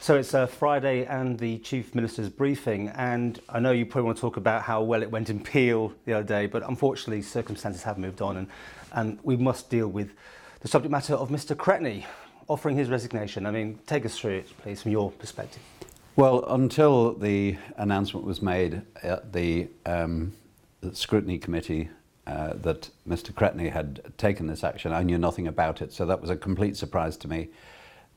So it's Friday and the Chief Minister's briefing, and I know you probably want to talk about how well it went in Peel the other day, but unfortunately circumstances have moved on and we must deal with the subject matter of Mr Cretney offering his resignation. I mean, take us through it, please, from your perspective. Well, until the announcement was made at the scrutiny committee that Mr Cretney had taken this action, I knew nothing about it, so that was a complete surprise to me.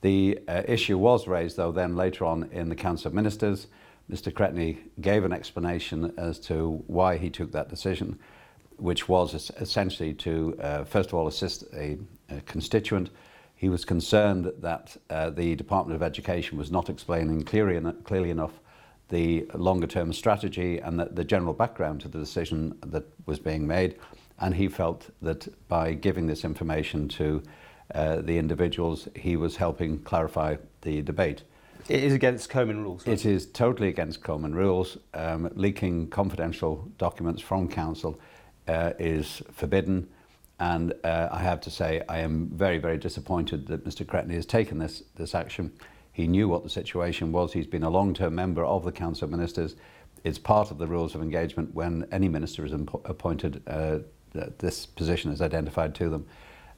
The issue was raised, though, then later on in the Council of Ministers. Mr Cretney gave an explanation as to why he took that decision, which was essentially to, first of all, assist a constituent. He was concerned that the Department of Education was not explaining clearly enough the longer-term strategy and the general background to the decision that was being made. And he felt that by giving this information to the individuals, he was helping clarify the debate. It is against Common rules. It is totally against Common rules. Leaking confidential documents from Council is forbidden. And I have to say, I am very, very disappointed that Mr Cretney has taken this action. He knew what the situation was. He's been a long-term member of the Council of Ministers. It's part of the rules of engagement when any minister is appointed, this position is identified to them.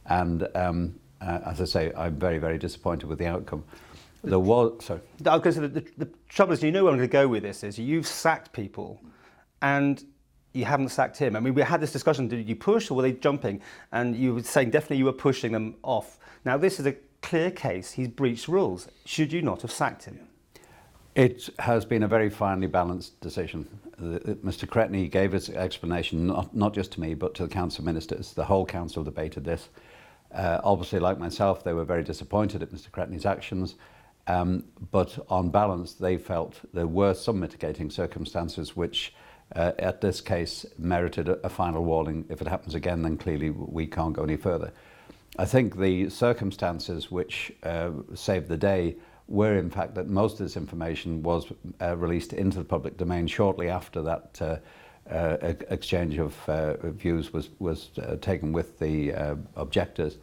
And as I say, I'm very, very disappointed with the outcome. There was, sorry. I was going to say, the trouble is, you know where I'm going to go with this, is you've sacked people and you haven't sacked him. I mean, we had this discussion, did you push or were they jumping? And you were saying definitely you were pushing them off. Now, this is a clear case. He's breached rules. Should you not have sacked him? It has been a very finely balanced decision. Mr Cretney gave his explanation, not just to me, but to the Council of Ministers. The whole Council debated this. Obviously, like myself, they were very disappointed at Mr Cretney's actions. But on balance, they felt there were some mitigating circumstances which, at this case, merited a final warning. If it happens again, then clearly we can't go any further. I think the circumstances which saved the day were, in fact, that most of this information was released into the public domain shortly after that exchange of views was taken with the objectors.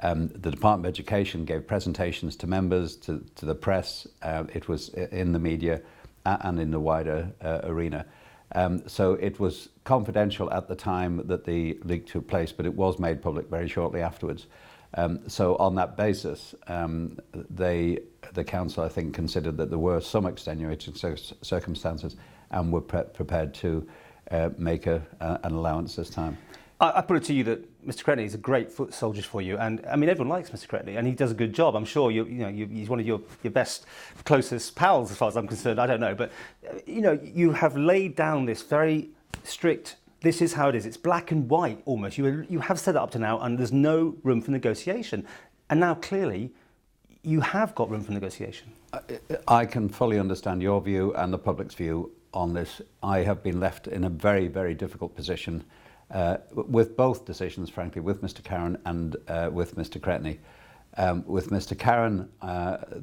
The Department of Education gave presentations to members, to the press. It was in the media and in the wider arena. So it was confidential at the time that the leak took place, but it was made public very shortly afterwards. So on that basis, the Council, I think, considered that there were some extenuating circumstances and were prepared to make an allowance this time. I put it to you that Mr Cretney is a great foot soldier for you, and I mean everyone likes Mr Cretney, and he does a good job. I'm sure he's one of your best, closest pals, as far as I'm concerned. I don't know, but you have laid down this very strict. This is how it is. It's black and white almost. You have said it up to now, and there's no room for negotiation. And now clearly, you have got room for negotiation. I can fully understand your view and the public's view on this. I have been left in a very, very difficult position with both decisions, frankly, with Mr Carron and with Mr Cretney. With Mr Carron,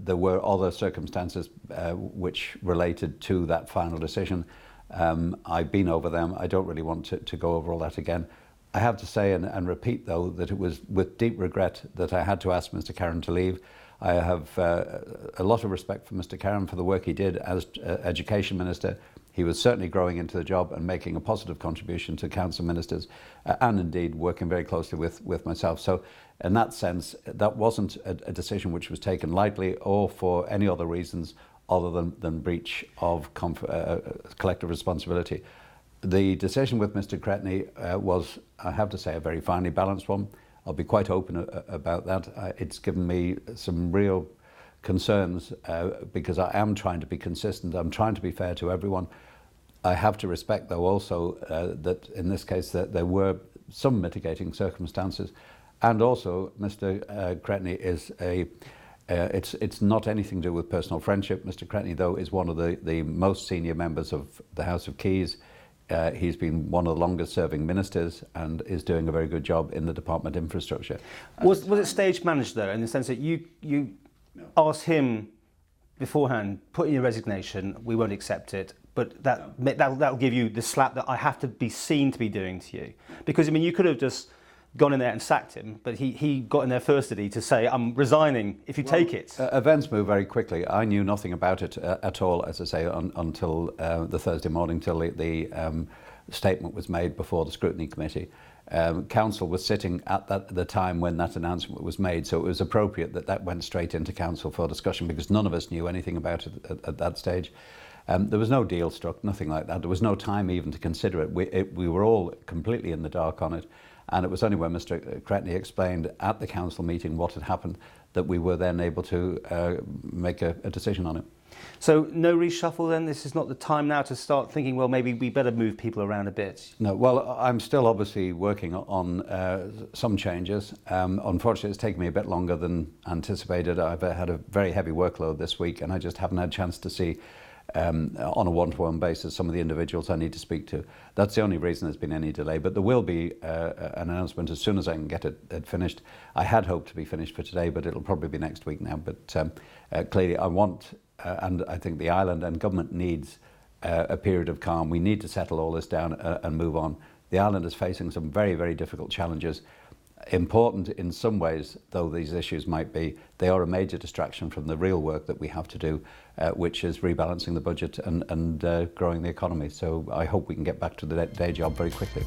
there were other circumstances which related to that final decision. I've been over them. I don't really want to go over all that again. I have to say and repeat, though, that it was with deep regret that I had to ask Mr Carron to leave. I have a lot of respect for Mr Carron for the work he did as Education Minister. He was certainly growing into the job and making a positive contribution to Council Ministers and indeed working very closely with myself. So in that sense, that wasn't a decision which was taken lightly or for any other reasons other than breach of collective responsibility. The decision with Mr Cretney was, I have to say, a very finely balanced one. I'll be quite open about that. It's given me some real concerns because I am trying to be consistent. I'm trying to be fair to everyone. I have to respect, though, also that in this case that there were some mitigating circumstances, and also Mr Cretney is it's not anything to do with personal friendship. Mr Cretney, though, is one of the most senior members of the House of Keys. He's been one of the longest serving ministers and is doing a very good job in the Department of Infrastructure. Was it stage managed, though, in the sense that you asked him beforehand, put in your resignation, we won't accept it, but that'll give you the slap that I have to be seen to be doing to you? Because, I mean, you could have just gone in there and sacked him, but he got in there first, did he, to say, I'm resigning if you take it? Events move very quickly. I knew nothing about it at all, as I say, until the Thursday morning, till the statement was made before the Scrutiny Committee. Council was sitting at the time when that announcement was made, so it was appropriate that went straight into Council for discussion, because none of us knew anything about it at that stage. There was no deal struck, nothing like that. There was no time even to consider it. We were all completely in the dark on it. And it was only when Mr Cretney explained at the council meeting what had happened that we were then able to make a decision on it. So no reshuffle then? This is not the time now to start thinking, well, maybe we better move people around a bit? No, well, I'm still obviously working on some changes. Unfortunately, it's taken me a bit longer than anticipated. I've had a very heavy workload this week, and I just haven't had a chance to see on a one-to-one basis some of the individuals I need to speak to. That's the only reason there's been any delay, but there will be an announcement as soon as I can get it finished. I had hoped to be finished for today, but it'll probably be next week now. But clearly I want, and I think the island and government needs a period of calm. We need to settle all this down and move on. The island is facing some very, very difficult challenges. Important in some ways, though these issues might be, they are a major distraction from the real work that we have to do, which is rebalancing the budget and growing the economy. So I hope we can get back to the day job very quickly.